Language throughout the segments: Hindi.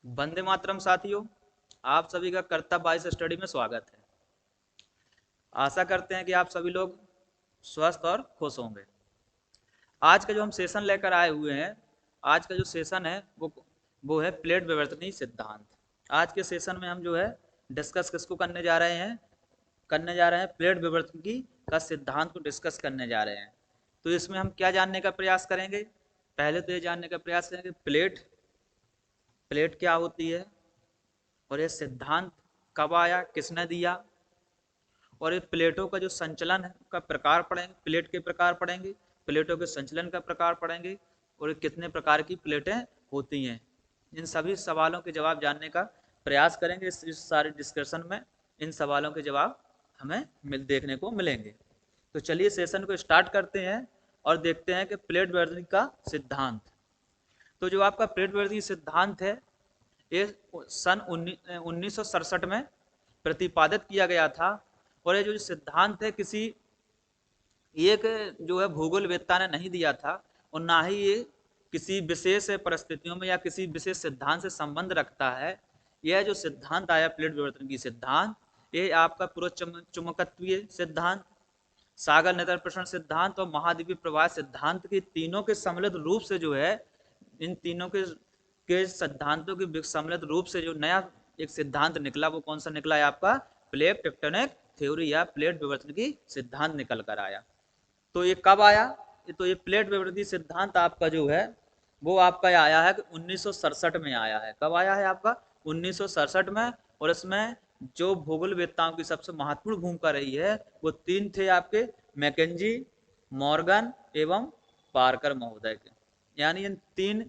वंदे मातरम साथियों, आप सभी का कर्तव्य बाईस स्टडी में स्वागत है। आशा करते हैं कि आप सभी लोग स्वस्थ और खुश होंगे। आज का जो हम सेशन लेकर आए हुए हैं, आज का जो सेशन है वो है प्लेट विवर्तनीय सिद्धांत। आज के सेशन में हम जो है डिस्कस किसको करने जा रहे हैं, प्लेट विवर्तनिकी का सिद्धांत को डिस्कस करने जा रहे हैं। तो इसमें हम क्या जानने का प्रयास करेंगे? पहले तो ये जानने का प्रयास करेंगे प्लेट प्लेट क्या होती है, और ये सिद्धांत कब आया, किसने दिया, और ये प्लेटों का जो संचलन है का प्रकार पढ़ेंगे, प्लेट के प्रकार पढ़ेंगे, प्लेटों के संचलन का प्रकार पढ़ेंगे, और ये कितने प्रकार की प्लेटें होती हैं। इन सभी सवालों के जवाब जानने का प्रयास करेंगे। इस सारे डिस्कशन में इन सवालों के जवाब हमें देखने को मिलेंगे। तो चलिए सेशन को स्टार्ट करते हैं और देखते हैं कि प्लेट वर्तनी का सिद्धांत। तो जो आपका प्लेट वर्तनी सिद्धांत है, ये सन 1967 में प्रतिपादित किया गया था। और ये जो सिद्धांत है किसी एक जो है भूगोलवेत्ता ने नहीं दिया था, और ना ही ये किसी विशेष परिस्थितियों में या किसी विशेष सिद्धांत से संबंध रखता है। यह जो सिद्धांत आया प्लेट विवर्तन की सिद्धांत, ये आपका पूर्व चुंबकत्वीय सिद्धांत, सागर नेत्र प्रसरण सिद्धांत और महाद्वीपीय प्रवाह सिद्धांत के तीनों के सम्मिलित रूप से जो है, इन तीनों के सिद्धांतों के सम्मिलित रूप से जो नया एक सिद्धांत निकला, वो कौन सा निकला है? आपका प्लेट टेक्टोनिक थ्योरी या प्लेट विवर्तन की सिद्धांत निकल कर आया। तो ये कब आया? तो ये प्लेट विवर्तन सिद्धांत आपका जो है वो आपका आया है कि 1967 में आया है। कब आया है आपका? 1967 में। और इसमें जो भूगोलवेत्ताओं की सबसे महत्वपूर्ण भूमिका रही है वो तीन थे आपके, मैकेंजी, मॉर्गन एवं पार्कर महोदय के। यानी इन तीन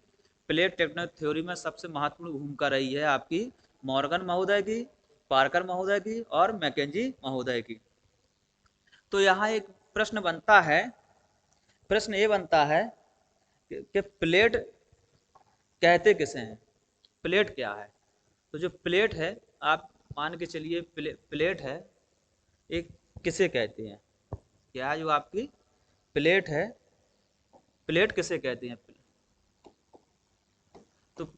प्लेट टेक्टोनिक थ्योरी में सबसे महत्वपूर्ण भूमिका रही है आपकी मॉर्गन महोदय की, पार्कर महोदय की और मैकेंजी महोदय की। तो यहाँ एक प्रश्न बनता है, प्रश्न ये बनता है कि प्लेट कहते किसे हैं, प्लेट क्या है? तो जो प्लेट है, आप मान के चलिए प्लेट है, एक किसे कहते हैं? क्या है जो आपकी प्लेट है, प्लेट किसे कहते हैं? तो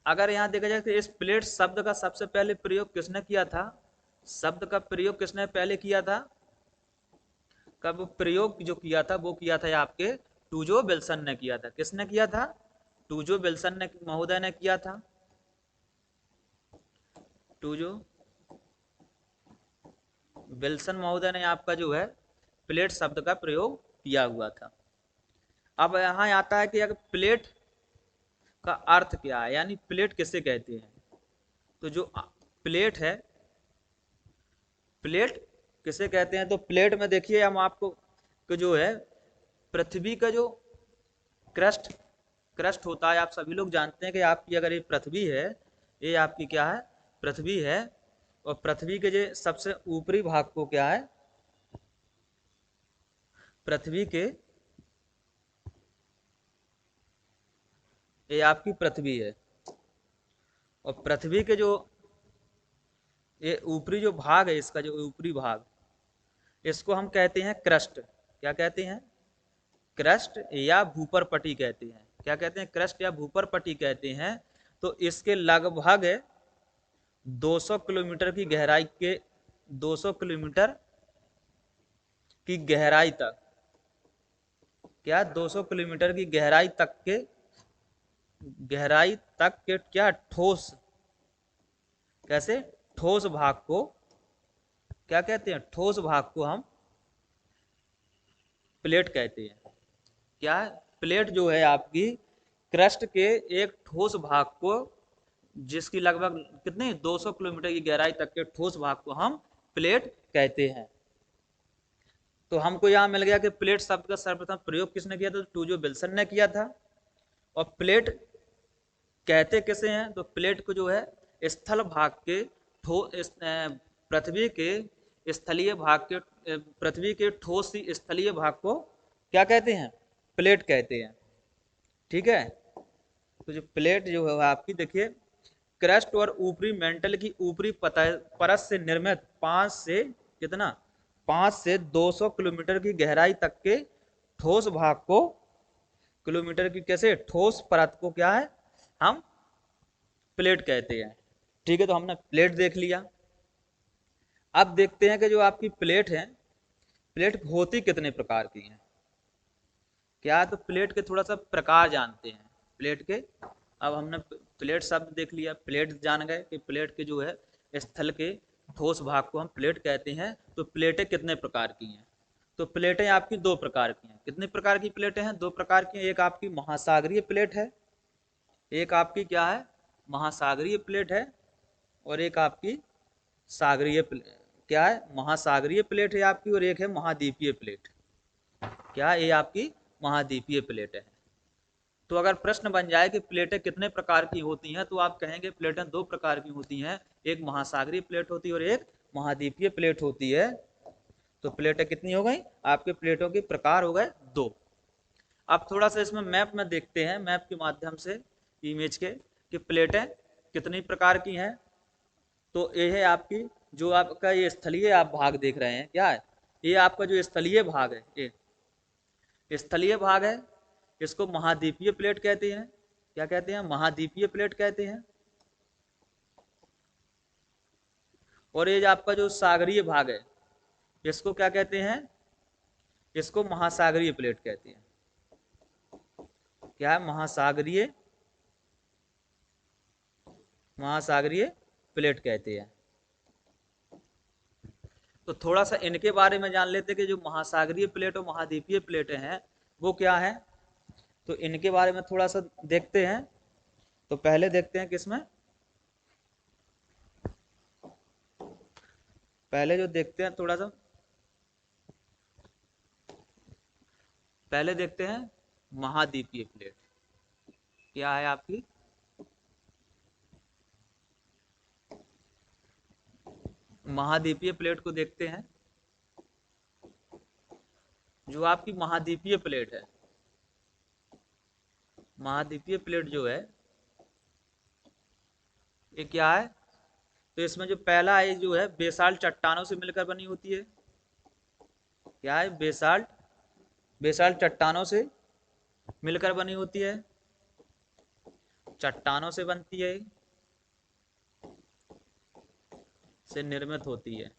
अगर यहाँ देखा जाए तो इस प्लेट शब्द का सबसे पहले प्रयोग किसने किया था? शब्द का प्रयोग किसने पहले किया था? कब प्रयोग जो किया था वो किया था आपके टूजो विल्सन ने किया था। किसने किया था? टूजो विल्सन ने महोदय ने किया था। टूजो विल्सन महोदय ने आपका जो है प्लेट शब्द का प्रयोग किया हुआ था। अब यहाँ आता है कि अगर प्लेट का अर्थ क्या है, यानी प्लेट किसे कहते हैं? तो जो प्लेट है, प्लेट किसे कहते हैं? तो प्लेट में देखिए हम आपको कि जो है पृथ्वी का जो क्रस्ट क्रस्ट होता है, आप सभी लोग जानते हैं कि आपकी अगर ये पृथ्वी है, ये आपकी क्या है? पृथ्वी है। और पृथ्वी के जो सबसे ऊपरी भाग को क्या है? पृथ्वी के, ये आपकी पृथ्वी है। और पृथ्वी के जो ये ऊपरी जो भाग है, इसका जो ऊपरी भाग, इसको हम कहते हैं क्रस्ट। क्या कहते हैं? क्रस्ट या भूपर पट्टी कहते हैं। क्या कहते हैं? क्रस्ट या भूपर पट्टी कहते हैं। तो इसके लगभग 200 किलोमीटर की गहराई के 200 किलोमीटर की गहराई तक, क्या 200 किलोमीटर की गहराई तक के क्या ठोस, कैसे ठोस भाग को क्या कहते हैं? ठोस भाग को हम प्लेट कहते हैं। क्या है? प्लेट जो है आपकी क्रस्ट के एक ठोस भाग को, जिसकी लगभग कितनी 200 किलोमीटर की गहराई तक के ठोस भाग को हम प्लेट कहते हैं। तो हमको यहाँ मिल गया कि प्लेट शब्द का सर्वप्रथम प्रयोग किसने किया था? तो टूजो विल्सन ने किया था। और प्लेट कहते किसे हैं? तो प्लेट को जो है स्थल भाग के पृथ्वी के स्थलीय भाग के, पृथ्वी के ठोस स्थलीय भाग को क्या कहते हैं? प्लेट कहते हैं। ठीक है। तो जो प्लेट जो है आपकी देखिए, क्रस्ट और ऊपरी मेंटल की ऊपरी परत से निर्मित 5 से कितना, 5 से 200 किलोमीटर की गहराई तक के ठोस भाग को, किलोमीटर की कैसे ठोस परत को क्या है हम प्लेट कहते हैं। ठीक है, तो हमने प्लेट देख लिया। अब देखते हैं कि जो आपकी प्लेट है, प्लेट होती कितने प्रकार की है। क्या है, तो प्लेट के थोड़ा सा प्रकार जानते हैं प्लेट के। अब हमने प्लेट शब्द देख लिया, प्लेट जान गए कि प्लेट के जो है स्थल के ठोस भाग को हम प्लेट कहते हैं। तो प्लेटें कितने प्रकार की हैं, तो प्लेटें आपकी दो प्रकार की हैं। कितने प्रकार की प्लेटें हैं, दो प्रकार की हैं। एक आपकी महासागरीय प्लेट है, एक आपकी क्या है, महासागरीय प्लेट है, और एक आपकी सागरीय क्या है, महासागरीय प्लेट है आपकी, और एक है महाद्वीपीय प्लेट। क्या ये आपकी महाद्वीपीय प्लेट है। तो अगर प्रश्न बन जाए कि प्लेटें कितने प्रकार की होती हैं, तो आप कहेंगे प्लेटें दो प्रकार की होती हैं, एक महासागरीय प्लेट होती है और एक महाद्वीपीय प्लेट होती है। तो प्लेटें कितनी हो गई आपके, प्लेटों के प्रकार हो गए दो। अब थोड़ा सा इसमें मैप में देखते हैं, मैप के माध्यम से इमेज के, कि प्लेटें कितनी प्रकार की हैं। तो ये है आपकी जो आपका ये स्थलीय आप भाग देख रहे हैं, क्या है, ये आपका जो स्थलीय भाग है, ये स्थलीय भाग है। इसको महाद्वीपीय प्लेट कहते हैं। क्या कहते हैं, महाद्वीपीय प्लेट कहते हैं। और ये जो आपका जो सागरीय भाग है, इसको क्या कहते हैं, इसको महासागरीय प्लेट कहते हैं। क्या है, महासागरीय, महासागरीय प्लेट कहते हैं। तो थोड़ा सा इनके बारे में जान लेते कि जो महासागरीय प्लेट और महाद्वीपीय प्लेटें हैं वो क्या है। तो इनके बारे में थोड़ा सा देखते हैं। तो पहले देखते हैं किसमें, पहले जो देखते हैं थोड़ा सा, पहले देखते हैं महाद्वीपीय प्लेट। क्या है आपकी, महाद्वीपीय प्लेट को देखते हैं। जो आपकी महाद्वीपीय प्लेट है, महाद्वीपीय प्लेट जो है ये क्या है, तो इसमें जो पहला है जो है बेसाल्ट चट्टानों से मिलकर बनी होती है। क्या है, बेसाल्ट, बेसाल्ट चट्टानों से मिलकर बनी होती है, चट्टानों से बनती है, से निर्मित होती है।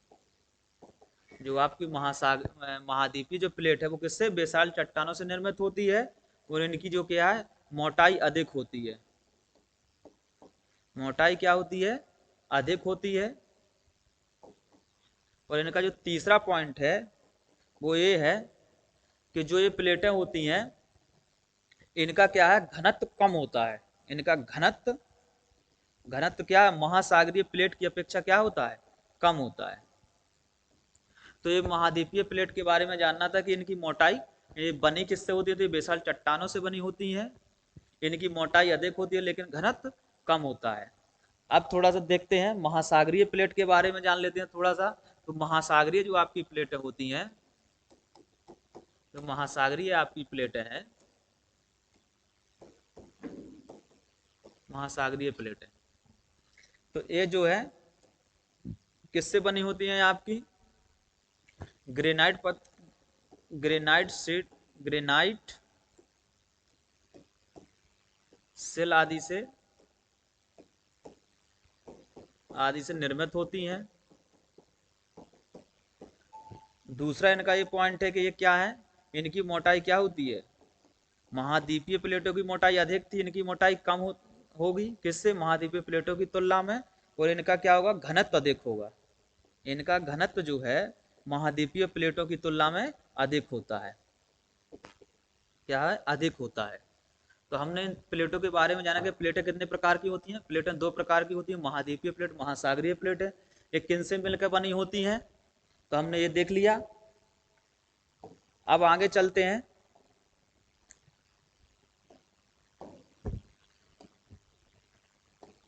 जो आपकी महाद्वीपीय जो प्लेट है वो किससे, बेसाल्ट चट्टानों से निर्मित होती है। और इनकी जो क्या है, मोटाई अधिक होती है। मोटाई क्या होती है, अधिक होती है। और इनका जो तीसरा पॉइंट है वो ये है कि जो ये प्लेटें होती हैं इनका क्या है, घनत्व कम होता है। इनका घनत्व, घनत्व क्या है, महासागरीय प्लेट की अपेक्षा क्या होता है, कम होता है। तो ये महाद्वीपीय प्लेट के बारे में जानना था कि इनकी मोटाई, ये बनी किससे होती है, तो बेसाल्ट चट्टानों से बनी होती है। इनकी मोटाई अधिक होती है लेकिन घनत्व कम होता है। अब थोड़ा सा देखते हैं महासागरीय प्लेट के बारे में जान लेते हैं थोड़ा सा। तो महासागरीय जो आपकी प्लेटें होती हैं, तो महासागरीय आपकी प्लेटें हैं, महासागरीय प्लेटें, तो ये जो है किससे बनी होती हैं आपकी, ग्रेनाइट ग्रेनाइट सीट, ग्रेनाइट सेल आदि से निर्मित होती हैं। दूसरा इनका ये पॉइंट है कि ये क्या है, इनकी मोटाई क्या होती है, महाद्वीपीय प्लेटों की मोटाई अधिक थी, इनकी मोटाई कम होगी किससे, महाद्वीपीय प्लेटों की तुलना में। और इनका क्या होगा, घनत्व अधिक होगा। इनका घनत्व जो है महाद्वीपीय प्लेटों की तुलना में अधिक होता है। क्या है, अधिक होता है। तो हमने इन प्लेटों के बारे में जाना कि प्लेटें कितने प्रकार की होती हैं। प्लेटें दो प्रकार की होती हैं, महाद्वीपीय प्लेट, महासागरीय प्लेट है। ये किन से मिलकर बनी होती हैं, तो हमने ये देख लिया। अब आगे चलते हैं।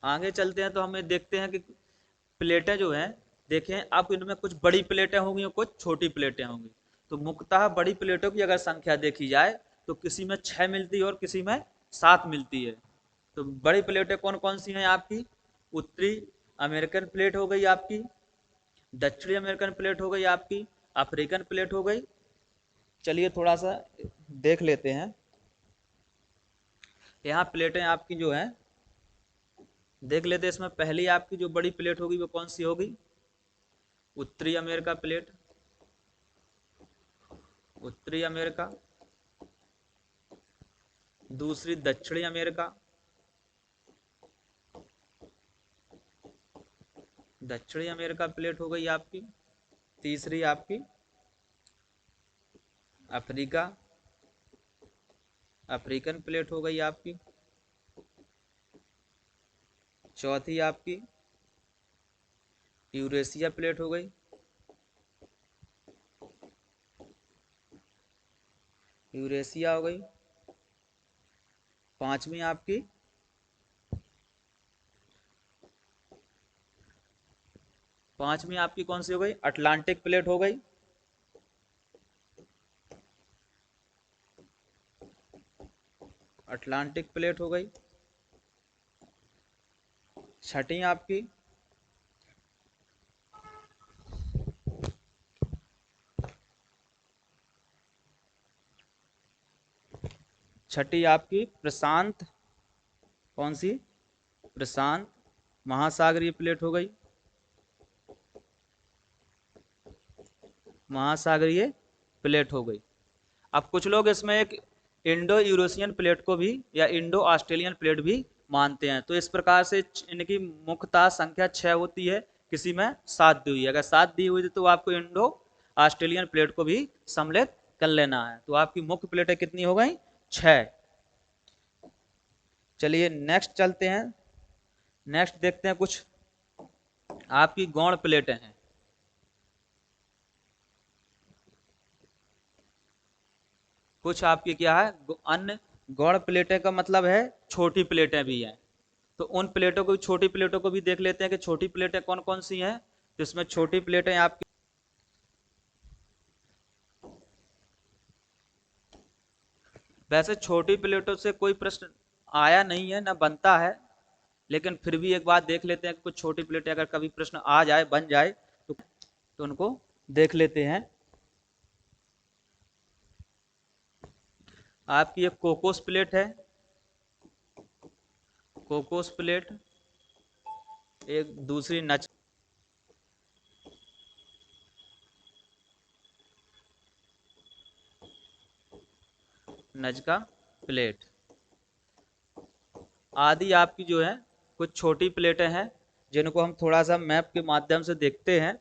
आगे चलते हैं तो हमें देखते हैं कि प्लेटें जो हैं, देखें अब इनमें कुछ बड़ी प्लेटें होंगी और कुछ छोटी प्लेटें होंगी। तो मुख्यतः बड़ी प्लेटों की अगर संख्या देखी जाए तो किसी में 6 मिलती है और किसी में 7 मिलती है। तो बड़ी प्लेटें कौन कौन सी हैं आपकी, उत्तरी अमेरिकन प्लेट हो गई आपकी, दक्षिणी अमेरिकन प्लेट हो गई आपकी, अफ्रीकन प्लेट हो गई। चलिए थोड़ा सा देख लेते हैं। यहाँ प्लेटें आपकी जो हैं देख लेते हैं इसमें पहली आपकी जो बड़ी प्लेट होगी वो कौन सी होगी? उत्तरी अमेरिका प्लेट, उत्तरी अमेरिका। दूसरी दक्षिणी अमेरिका, दक्षिणी अमेरिका प्लेट हो गई आपकी। तीसरी आपकी अफ्रीका, अफ्रीकन प्लेट हो गई आपकी। चौथी आपकी यूरेशिया प्लेट हो गई, यूरेशिया हो गई। पांचवी आपकी कौन सी हो गई? अटलांटिक प्लेट हो गई। अटलांटिक प्लेट हो गई। छठी आपकी प्रशांत, कौन सी? प्रशांत महासागरीय प्लेट हो गई, महासागरीय प्लेट हो गई। अब कुछ लोग इसमें एक इंडो यूरोशियन प्लेट को भी या इंडो ऑस्ट्रेलियन प्लेट भी मानते हैं। तो इस प्रकार से इनकी मुख्यतः संख्या 6 होती है, किसी में 7 दी हुई है। अगर 7 दी हुई तो आपको इंडो ऑस्ट्रेलियन प्लेट को भी सम्मिलित कर लेना है। तो आपकी मुख्य प्लेटें कितनी हो गई? 6। चलिए नेक्स्ट चलते हैं। नेक्स्ट देखते हैं कुछ आपकी गौण प्लेटें हैं। कुछ आपकी क्या है? अन्य गौण प्लेटें का मतलब है छोटी प्लेटें भी हैं। तो उन प्लेटों को, छोटी प्लेटों को भी देख लेते हैं कि छोटी प्लेटें कौन कौन सी हैं। तो इसमें छोटी प्लेटें आपकी, वैसे छोटी प्लेटों से कोई प्रश्न आया नहीं है ना बनता है, लेकिन फिर भी एक बात देख लेते हैं कि कुछ छोटी प्लेटें अगर कभी प्रश्न आ जाए, बन जाए तो उनको देख लेते हैं। आपकी एक कोकोस प्लेट है, कोकोस प्लेट। एक दूसरी नजका प्लेट आदि आपकी जो है कुछ छोटी प्लेटें हैं, जिनको हम थोड़ा सा मैप के माध्यम से देखते हैं।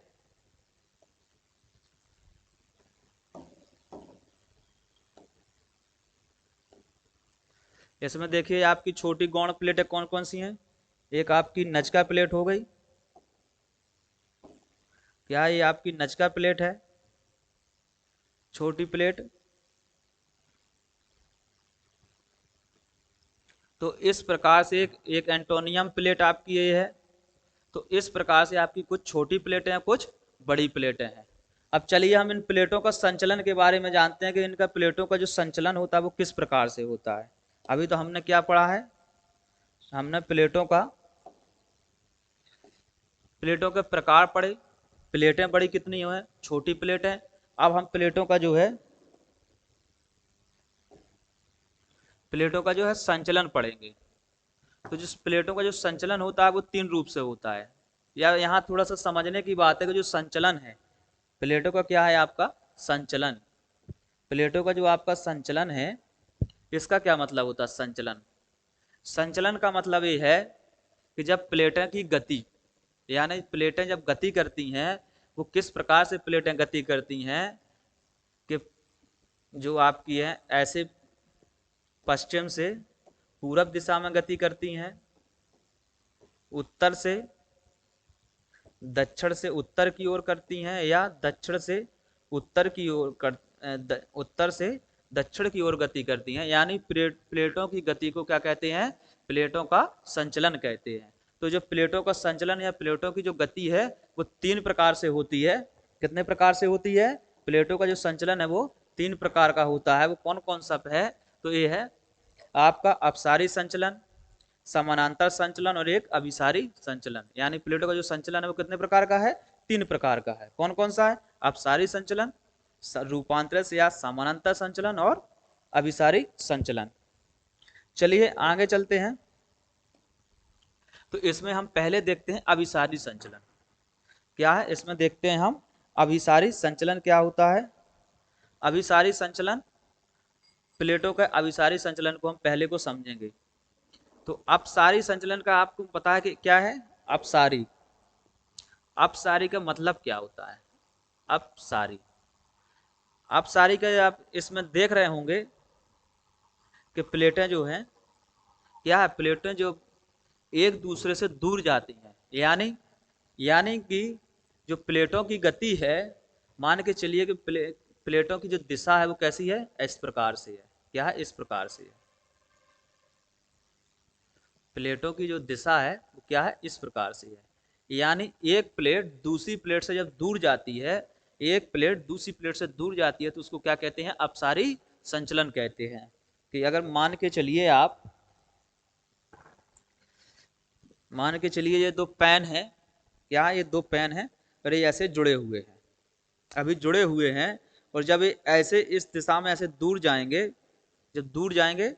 इसमें देखिए आपकी छोटी गौण प्लेटें कौन कौन सी हैं। एक आपकी नजका प्लेट हो गई, क्या ये आपकी नजका प्लेट है? छोटी प्लेट। तो इस प्रकार से एक एंटोनियम प्लेट आपकी ये है। तो इस प्रकार से आपकी कुछ छोटी प्लेटें हैं, कुछ बड़ी प्लेटें हैं। अब चलिए हम इन प्लेटों का संचलन के बारे में जानते हैं कि इनका प्लेटों का जो संचलन होता है वो किस प्रकार से होता है। अभी तो हमने क्या पढ़ा है? हमने प्लेटों के प्रकार पढ़े। प्लेटें बड़ी कितनी है? छोटी प्लेटें। अब हम प्लेटों का जो है संचलन पढ़ेंगे। तो जिस प्लेटों का जो संचलन होता है वो 3 रूप से होता है। या यहाँ थोड़ा सा समझने की बात है कि जो संचलन है प्लेटों का, क्या है आपका? संचलन। प्लेटों का जो आपका संचलन है, इसका क्या मतलब होता है? संचलन, संचलन का मतलब ये है कि जब प्लेटें की गति, यानी प्लेटें जब गति करती हैं, वो किस प्रकार से प्लेटें गति करती हैं कि जो आपकी है ऐसे पश्चिम से पूरब दिशा में गति करती हैं, उत्तर से दक्षिण से उत्तर की ओर करती हैं, या दक्षिण से उत्तर की ओर उत्तर से दक्षिण की ओर गति करती हैं। यानी प्लेटों की गति को क्या कहते हैं? प्लेटों का संचलन कहते हैं। तो जो प्लेटों का संचलन या प्लेटों की जो गति है वो 3 प्रकार से होती है। कितने प्रकार से होती है? प्लेटों का जो संचलन है वो 3 प्रकार का होता है। वो कौन कौन सा है? तो ये है आपका अपसारी संचलन, समानांतर संचलन और एक अभिसारी संचलन। यानी प्लेटों का जो संचलन है वो कितने प्रकार का है? 3 प्रकार का है। कौन कौन सा है? अपसारी संचलन, रूपांतरित या समानांतर संचलन और अभिसारी संचलन। चलिए आगे चलते हैं। तो इसमें हम पहले देखते हैं अभिसारी संचलन क्या है। इसमें देखते हैं हम अभिसारी संचलन क्या होता है। अभिसारी संचलन, प्लेटों का अभिसारी संचलन को हम पहले को समझेंगे। तो अपसारी संचलन का आपको पता है कि क्या है। अपसारी, अपसारी का मतलब क्या होता है। अपसारी, अपसारी का आप इसमें देख रहे होंगे कि प्लेटें जो हैं क्या है, प्लेटें जो एक दूसरे से दूर जाती हैं, यानी यानी कि जो प्लेटों की गति है, मान के चलिए कि प्लेटों की जो दिशा है वो कैसी है, इस प्रकार से है। क्या है, इस प्रकार से है। प्लेटों की जो दिशा है वो क्या है, इस प्रकार से है। यानी एक प्लेट दूसरी प्लेट से जब दूर जाती है, एक प्लेट दूसरी प्लेट से दूर जाती है तो उसको क्या कहते हैं, अपसारी संचलन कहते हैं। कि अगर मान के चलिए आप, मान के चलिए ये दो पेन है, क्या ये दो पेन है और ये ऐसे जुड़े हुए हैं, अभी जुड़े हुए हैं। और जब ये ऐसे इस दिशा में ऐसे दूर जाएंगे, जब दूर जाएंगे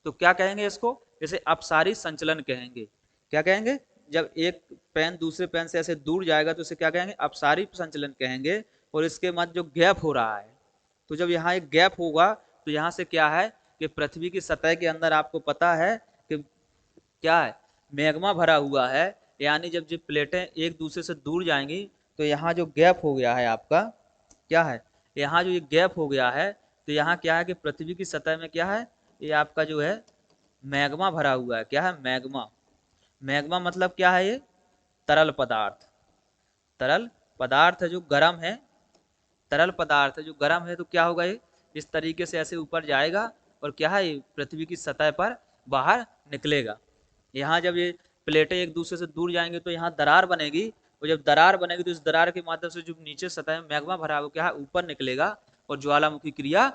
तो क्या कहेंगे इसको, जैसे अपसारी संचलन कहेंगे। क्या कहेंगे, जब एक पेन दूसरे पेन से ऐसे दूर जाएगा तो इसे क्या कहेंगे, अपसारी संचलन कहेंगे। और इसके मध्य जो गैप हो रहा है, तो जब यहाँ एक गैप होगा तो यहाँ से क्या है कि पृथ्वी की सतह के अंदर आपको पता है कि क्या है, मैग्मा भरा हुआ है। यानी जब ये प्लेटें एक दूसरे से दूर जाएंगी तो यहाँ जो गैप हो गया है आपका, क्या है, यहाँ जो ये गैप हो गया है तो यहाँ क्या है कि पृथ्वी की सतह में क्या है, ये आपका जो है मैग्मा भरा हुआ है। क्या है, मैग्मा। मैग्मा मतलब क्या है, ये तरल पदार्थ, तरल पदार्थ है जो गर्म है, तरल पदार्थ है जो गर्म है। तो क्या होगा, ये इस तरीके से ऐसे ऊपर जाएगा और क्या है, पृथ्वी की सतह पर बाहर निकलेगा। यहाँ जब ये प्लेटें एक दूसरे से दूर जाएंगे तो यहाँ दरार बनेगी, और जब दरार बनेगी तो इस दरार के माध्यम से जो नीचे सतह में मैग्मा भरा है वो क्या है, ऊपर निकलेगा और ज्वालामुखी क्रिया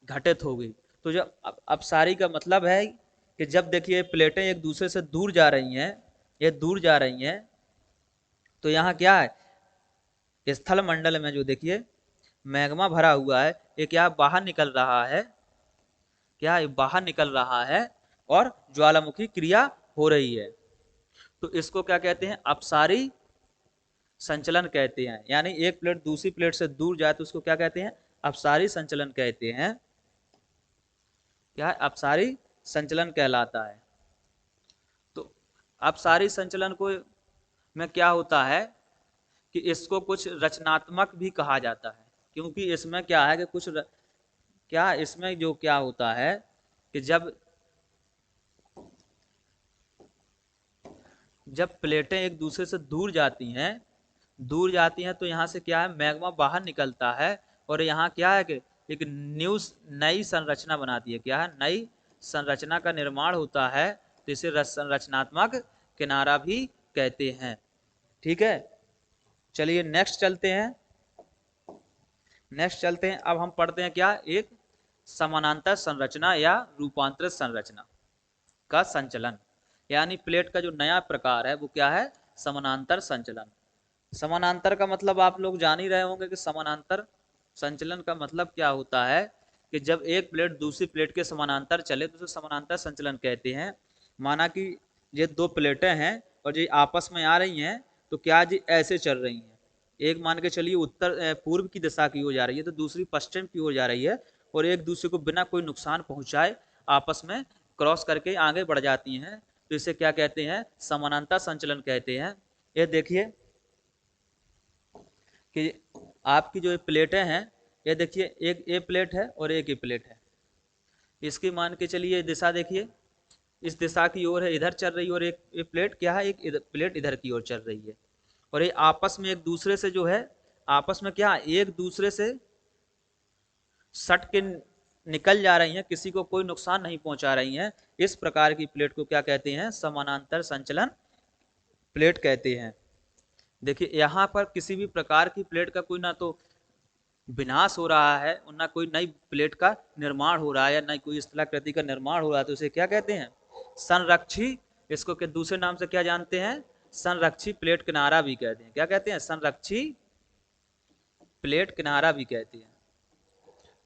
घटित होगी। तो जो अपसारी का मतलब है कि जब देखिए प्लेटें एक दूसरे से दूर जा रही हैं, ये दूर जा रही हैं, तो यहाँ क्या है, स्थल मंडल में जो देखिए मैग्मा भरा हुआ है, ये क्या बाहर निकल रहा है, क्या है बाहर निकल रहा है और ज्वालामुखी क्रिया हो रही है। तो इसको क्या कहते हैं, अपसारी संचलन कहते हैं। यानी एक प्लेट दूसरी प्लेट से दूर जाए तो उसको क्या कहते हैं, अपसारी संचलन कहते हैं। क्या है, अपसारी संचलन कहलाता है। तो अपसारी संचलन को में क्या होता है कि इसको कुछ रचनात्मक भी कहा जाता है, क्योंकि इसमें क्या है कि क्या इसमें जो क्या होता है कि जब जब प्लेटें एक दूसरे से दूर जाती हैं, दूर जाती हैं तो यहाँ से क्या है, मैग्मा बाहर निकलता है और यहाँ क्या है कि एक नई संरचना बनाती है। क्या है, नई संरचना का निर्माण होता है, तो इसे संरचनात्मक किनारा भी कहते हैं। ठीक है, चलिए नेक्स्ट चलते हैं। नेक्स्ट चलते हैं, अब हम पढ़ते हैं क्या, एक समानांतर संरचना या रूपांतरित संरचना का संचलन। यानी प्लेट का जो नया प्रकार है वो क्या है, समानांतर संचलन। समानांतर का मतलब आप लोग जान ही रहे होंगे कि समानांतर संचलन का मतलब क्या होता है कि जब एक प्लेट दूसरी प्लेट के समानांतर चले तो उसे समानांतर संचलन कहते हैं। माना कि ये दो प्लेटें हैं और ये आपस में आ रही हैं, तो क्या जी ऐसे चल रही हैं, एक मान के चलिए उत्तर पूर्व की दिशा की ओर जा रही है तो दूसरी पश्चिम की ओर जा रही है, और एक दूसरे को बिना कोई नुकसान पहुंचाए आपस में क्रॉस करके आगे बढ़ जाती हैं, तो इसे क्या कहते हैं, समानांतर संचलन कहते हैं। ये देखिए कि आपकी जो प्लेटें हैं, ये देखिए एक ए प्लेट है और एक ए प्लेट है। इसकी मान के चलिए दिशा देखिए, इस दिशा की ओर है, इधर चल रही है, और एक प्लेट क्या है, एक प्लेट इधर की ओर चल रही है। और ये आपस में एक दूसरे से जो है, आपस में क्या एक दूसरे से सट के निकल जा रही हैं, किसी को कोई नुकसान नहीं पहुंचा रही हैं। इस प्रकार की प्लेट को क्या कहते हैं, समानांतर संचलन प्लेट कहते हैं। देखिए यहाँ पर किसी भी प्रकार की प्लेट का कोई ना तो विनाश हो रहा है और ना कोई नई प्लेट का निर्माण हो रहा है, या ना कोई स्थलाकृति का निर्माण हो रहा है, तो इसे क्या कहते हैं, संरक्षी। इसको के दूसरे नाम से क्या जानते हैं, संरक्षी प्लेट किनारा भी कहते हैं। क्या कहते हैं, संरक्षी प्लेट किनारा भी कहते हैं।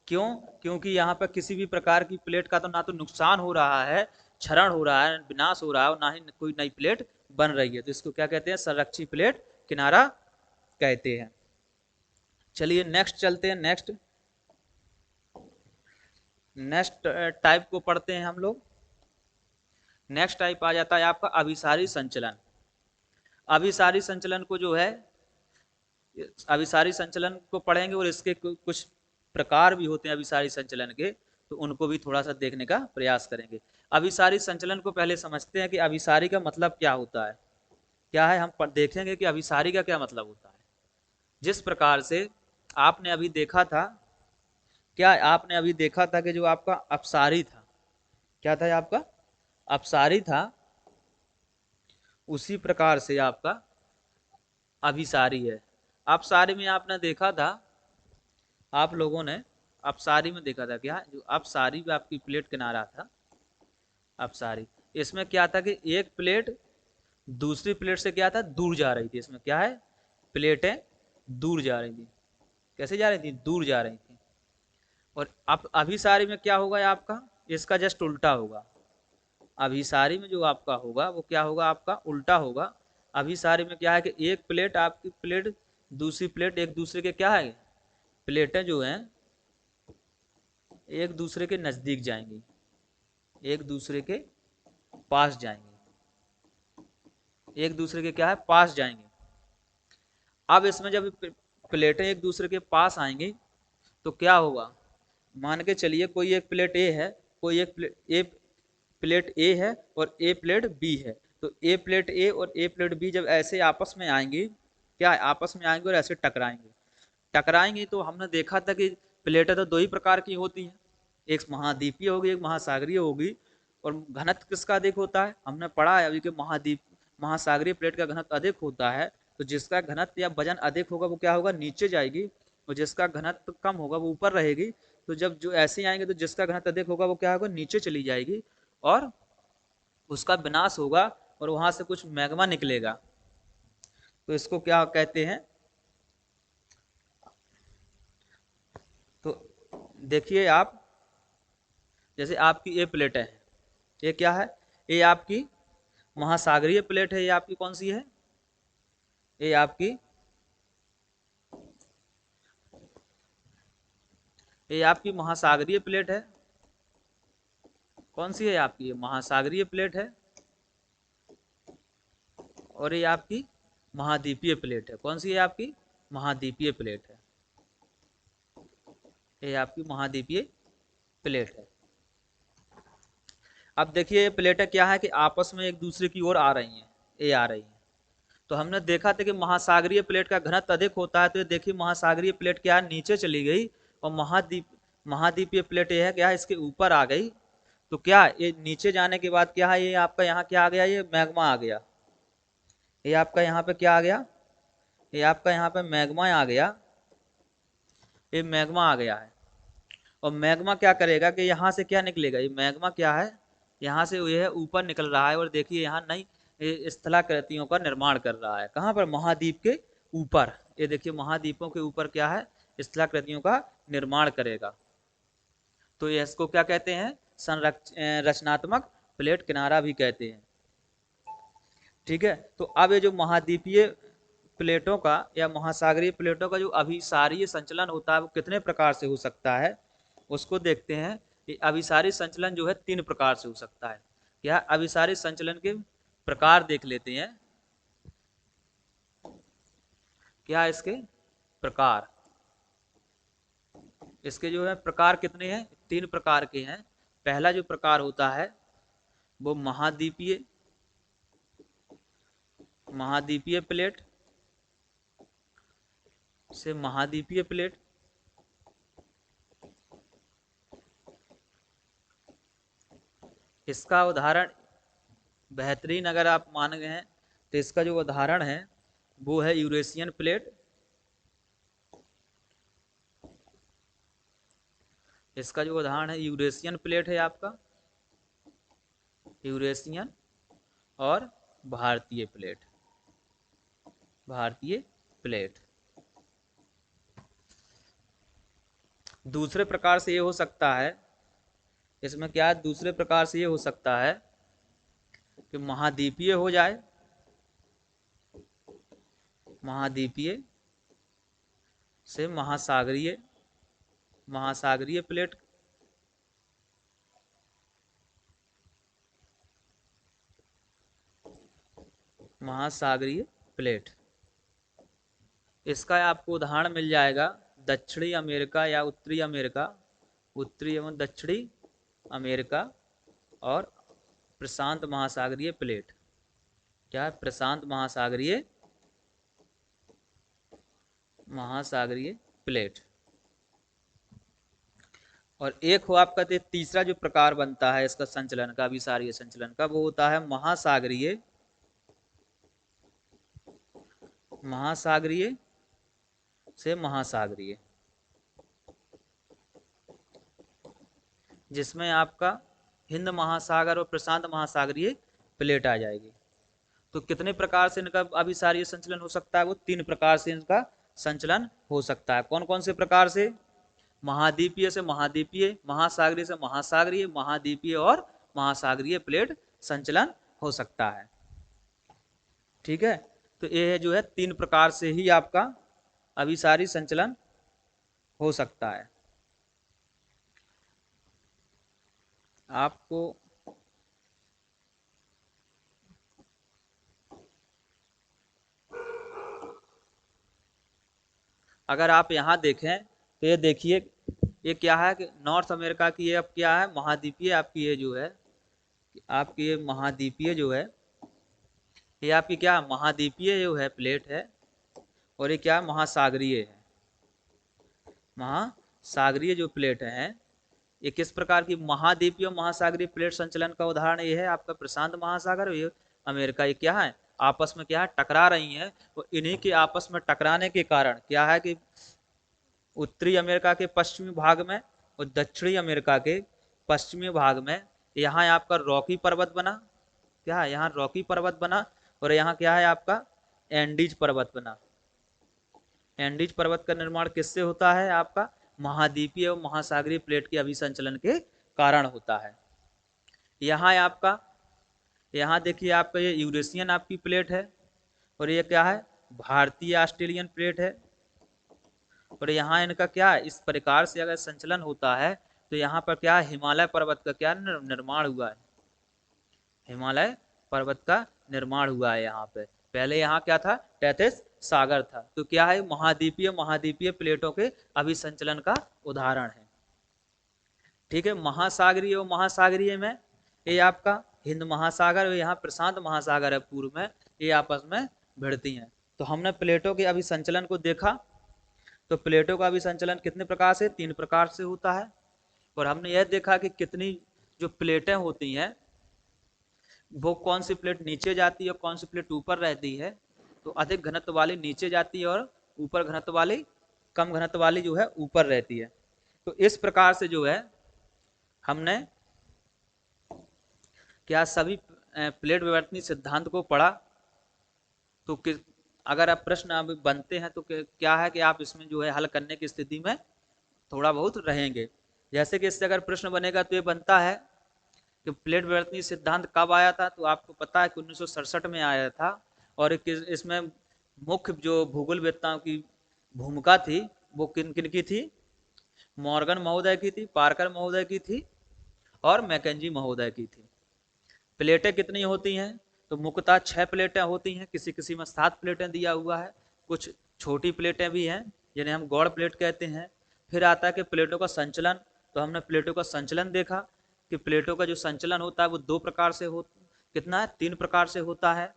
क्यों, क्योंकि यहाँ पर किसी भी प्रकार की प्लेट का तो ना तो नुकसान हो रहा है, क्षरण हो रहा है, विनाश हो रहा है, और ना ही कोई नई प्लेट बन रही है, तो इसको क्या कहते हैं? संरक्षी प्लेट किनारा कहते हैं। चलिए नेक्स्ट चलते हैं। नेक्स्ट टाइप को पढ़ते हैं हम लोग। नेक्स्ट टाइप आ जाता है आपका अभिसारी संचलन। अभिसारी संचलन को जो है, अभिसारी संचलन को पढ़ेंगे और इसके कुछ प्रकार भी होते हैं अभिसारी संचलन के, तो उनको भी थोड़ा सा देखने का प्रयास करेंगे। अभिसारी संचलन को पहले समझते हैं कि अभिसारी का मतलब क्या होता है, क्या है। हम देखेंगे कि अभिसारी का क्या मतलब होता है। जिस प्रकार से आपने अभी देखा था, क्या आपने अभी देखा था कि जो आपका अपसारी था, क्या था आपका? अपसारी था। उसी प्रकार से आपका अभिसारी है। अपसारी में आपने देखा था, आप लोगों ने अपसारी में देखा था क्या? जो अपसारी में आपकी प्लेट किनारा था, अपसारी, इसमें क्या था कि एक प्लेट दूसरी प्लेट से क्या था? दूर जा रही थी। इसमें क्या है? प्लेटें दूर जा रही थी। कैसे जा रही थी? दूर जा रही थी। और अब अभिसारी में क्या होगा आपका? इसका जस्ट उल्टा होगा। अभिसारी में जो आपका होगा वो क्या होगा? आपका उल्टा होगा। अभिसारी में क्या है कि एक प्लेट, आपकी प्लेट दूसरी प्लेट एक दूसरे के क्या है? प्लेटें जो हैं एक दूसरे के नजदीक जाएंगी, एक दूसरे के पास जाएंगे, एक दूसरे के क्या है? पास जाएंगे। अब इसमें जब प्लेटें एक दूसरे के पास आएंगी तो क्या होगा? मान के चलिए कोई एक प्लेट ए है, कोई एक प्लेट ए है और ए प्लेट बी है। तो ए प्लेट ए और ए प्लेट बी जब ऐसे आपस में आएंगी, क्या आपस में आएंगे और ऐसे टकराएंगे। टकराएंगी तो हमने देखा था कि प्लेटें तो दो ही प्रकार की होती हैं, एक महाद्वीपीय होगी, एक महासागरीय होगी। और घनत्व किसका अधिक होता है? हमने पढ़ा है अभी कि महासागरीय प्लेट का घनत्व अधिक होता है। तो जिसका घनत्व या वजन अधिक होगा वो क्या होगा? नीचे जाएगी, और जिसका घनत्व कम होगा वो ऊपर रहेगी। तो जब जो ऐसे आएंगे तो जिसका घनत्व अधिक होगा वो क्या होगा? नीचे चली जाएगी और उसका विनाश होगा और वहां से कुछ मैग्मा निकलेगा। तो इसको क्या कहते हैं? तो देखिए आप, जैसे आपकी ए प्लेट है, ये क्या है? ये आपकी महासागरीय प्लेट है। ये आपकी कौन सी है? ये आपकी, ये आपकी महासागरीय प्लेट है। कौन सी है आपकी? ये महासागरीय प्लेट है। और ये आपकी महाद्वीपीय प्लेट है। कौन सी है आपकी? महाद्वीपीय प्लेट है। ये आपकी महाद्वीपीय प्लेट है। अब देखिए ये प्लेटें क्या है कि आपस में एक दूसरे की ओर आ रही हैं, ये आ रही हैं। तो हमने देखा था कि महासागरीय प्लेट का घनत्व अधिक होता है। तो ये देखिए महासागरीय प्लेट क्या है? नीचे चली गई। और महाद्वीपीय प्लेट ये है क्या है? इसके ऊपर आ गई। तो क्या ये नीचे जाने के बाद क्या है? ये आपका यहाँ क्या आ गया? ये मैग्मा आ गया। ये आपका यहाँ पे क्या आ गया? ये आपका यहाँ पे मैग्मा आ गया। ये मैग्मा आ गया है। और मैग्मा क्या करेगा कि यहाँ से क्या निकलेगा? ये मैग्मा क्या है? यहाँ से यह ऊपर निकल रहा है और देखिए यहाँ नई स्थलाकृतियों का निर्माण कर रहा है। कहाँ पर? महाद्वीप के ऊपर। ये देखिए महाद्वीपों के ऊपर क्या है? स्थलाकृतियों का निर्माण करेगा। तो ये इसको क्या कहते हैं? रचनात्मक प्लेट किनारा भी कहते हैं। ठीक है। तो अब ये जो महाद्वीपीय प्लेटों का या महासागरीय प्लेटों का जो अभिसारीय संचलन होता है वो कितने प्रकार से हो सकता है, उसको देखते हैं। कि अभिसारी संचलन जो है 3 प्रकार से हो सकता है। क्या? अभिसारी संचलन के प्रकार देख लेते हैं। क्या इसके प्रकार? इसके जो है प्रकार कितने हैं? 3 प्रकार के हैं। पहला जो प्रकार होता है वो महाद्वीपीय महाद्वीपीय प्लेट से महाद्वीपीय प्लेट। इसका उदाहरण बेहतरीन अगर आप मान गए हैं तो इसका जो उदाहरण है वो है यूरेशियन प्लेट। इसका जो उदाहरण है यूरेशियन प्लेट है आपका, यूरेशियन और भारतीय प्लेट। भारतीय प्लेट। दूसरे प्रकार से ये हो सकता है, इसमें क्या है? दूसरे प्रकार से ये हो सकता है कि महाद्वीपीय हो जाए, महाद्वीपीय से महासागरीय, महासागरीय प्लेट, महासागरीय प्लेट। इसका आपको उदाहरण मिल जाएगा दक्षिणी अमेरिका या उत्तरी अमेरिका, उत्तरी एवं दक्षिणी अमेरिका और प्रशांत महासागरीय प्लेट। क्या है? प्रशांत महासागरीय, महासागरीय प्लेट। और एक हो आपका तीसरा जो प्रकार बनता है इसका संचलन का, अभिसारीय संचलन का, वो होता है महासागरीय, महासागरीय से महासागरीय, जिसमें आपका हिंद महासागर और प्रशांत महासागरीय प्लेट आ जाएगी। तो कितने प्रकार से इनका अभिसारीय संचलन हो सकता है? वो 3 प्रकार से इनका संचलन हो सकता है। कौन कौन से प्रकार से? महाद्वीपीय से महाद्वीपीय, महासागरीय से महासागरीय, महाद्वीपीय और महासागरीय प्लेट संचलन हो सकता है। ठीक है, तो ये जो है 3 प्रकार से ही आपका अभिसारी संचलन हो सकता है। आपको अगर आप यहाँ देखें तो ये देखिए, ये क्या है कि नॉर्थ अमेरिका की ये अब क्या है? महाद्वीपीय आपकी ये जो है, आपकी ये महाद्वीपीय जो है, ये आपकी क्या महाद्वीपीय जो है प्लेट है, और ये क्या महासागरीय है। महासागरीय जो प्लेट है ये किस प्रकार की? महाद्वीपीय और महासागरीय प्लेट संचलन का उदाहरण ये है आपका प्रशांत महासागर और ये अमेरिका, ये क्या है? आपस में क्या है? टकरा रही हैं। तो इन्हीं के आपस में टकराने के कारण क्या है कि उत्तरी अमेरिका के पश्चिमी भाग में और दक्षिणी अमेरिका के पश्चिमी भाग में यहाँ आपका रॉकी पर्वत बना। क्या है? यहाँ रॉकी पर्वत बना, और यहाँ क्या है आपका? एंडीज पर्वत बना। एंडीज पर्वत का निर्माण किससे होता है? आपका महाद्वीपीय और महासागरीय प्लेट के अभिसंचलन के कारण होता है। यहाँ आपका, यहाँ देखिए आपका ये यूरेशियन आपकी प्लेट है, और ये क्या है? भारतीय ऑस्ट्रेलियन प्लेट है। और यहाँ इनका क्या है? इस प्रकार से अगर संचलन होता है तो यहाँ पर क्या है? हिमालय पर्वत का क्या निर्माण हुआ है? हिमालय पर्वत का निर्माण हुआ है यहाँ पे। पहले यहाँ क्या था? टेथिस सागर था। तो क्या है? महाद्वीपीय, महाद्वीपीय प्लेटों के अभिसंचलन का उदाहरण है। ठीक है, महासागरीय और महासागरीय में ये आपका हिंद महासागर और यहाँ प्रशांत महासागर है पूर्व में, ये आपस में भिड़ती हैं। तो हमने प्लेटों के अभिसंचलन को देखा। तो प्लेटों का अभिसंचलन कितने प्रकार से? 3 प्रकार से होता है। और हमने यह देखा कि कितनी जो प्लेटें होती हैं वो कौन सी प्लेट नीचे जाती है और कौन सी प्लेट ऊपर रहती है। तो अधिक घनत्व वाली नीचे जाती है और ऊपर घनत्व वाली, कम घनत्व वाली जो है ऊपर रहती है। तो इस प्रकार से जो है हमने क्या सभी प्लेट विवर्तनीय सिद्धांत को पढ़ा। तो अगर आप प्रश्न अब बनते हैं तो क्या है कि आप इसमें जो है हल करने की स्थिति में थोड़ा बहुत रहेंगे। जैसे कि इससे अगर प्रश्न बनेगा तो ये बनता है कि प्लेट विवर्तनीय सिद्धांत कब आया था? तो आपको पता है कि 1967 में आया था। और इसमें मुख्य जो भूगोलवेत्ताओं की भूमिका थी वो किन किन की थी? मॉर्गन महोदय की थी, पार्कर महोदय की थी और मैकेंजी महोदय की थी। प्लेटें कितनी होती हैं? तो मुख्यतः 6 प्लेटें होती हैं, किसी किसी में 7 प्लेटें दिया हुआ है। कुछ छोटी प्लेटें भी हैं जिन्हें हम गौड़ प्लेट कहते हैं। फिर आता है कि प्लेटों का संचलन। तो हमने प्लेटों का संचलन देखा कि प्लेटों का जो संचलन होता है वो 2 प्रकार से कितना है? 3 प्रकार से होता है।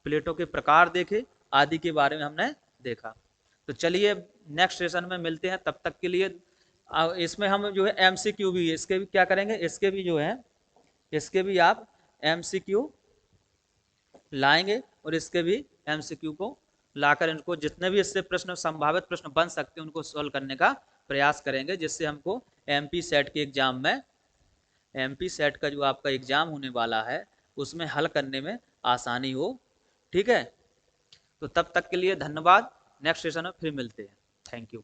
प्लेटों के प्रकार देखे, आदि के बारे में हमने देखा। तो चलिए नेक्स्ट सेशन में मिलते हैं, तब तक के लिए इसमें हम जो है MCQ भी, इसके भी क्या करेंगे? इसके भी जो है, इसके भी आप MCQ लाएंगे और इसके भी MCQ को लाकर इनको जितने भी इससे प्रश्न, संभावित प्रश्न बन सकते हैं, उनको सॉल्व करने का प्रयास करेंगे, जिससे हमको MP सेट के एग्जाम में, MP सेट का जो आपका एग्जाम होने वाला है उसमें हल करने में आसानी हो। ठीक है, तो तब तक के लिए धन्यवाद। नेक्स्ट सेशन में फिर मिलते हैं। Thank you.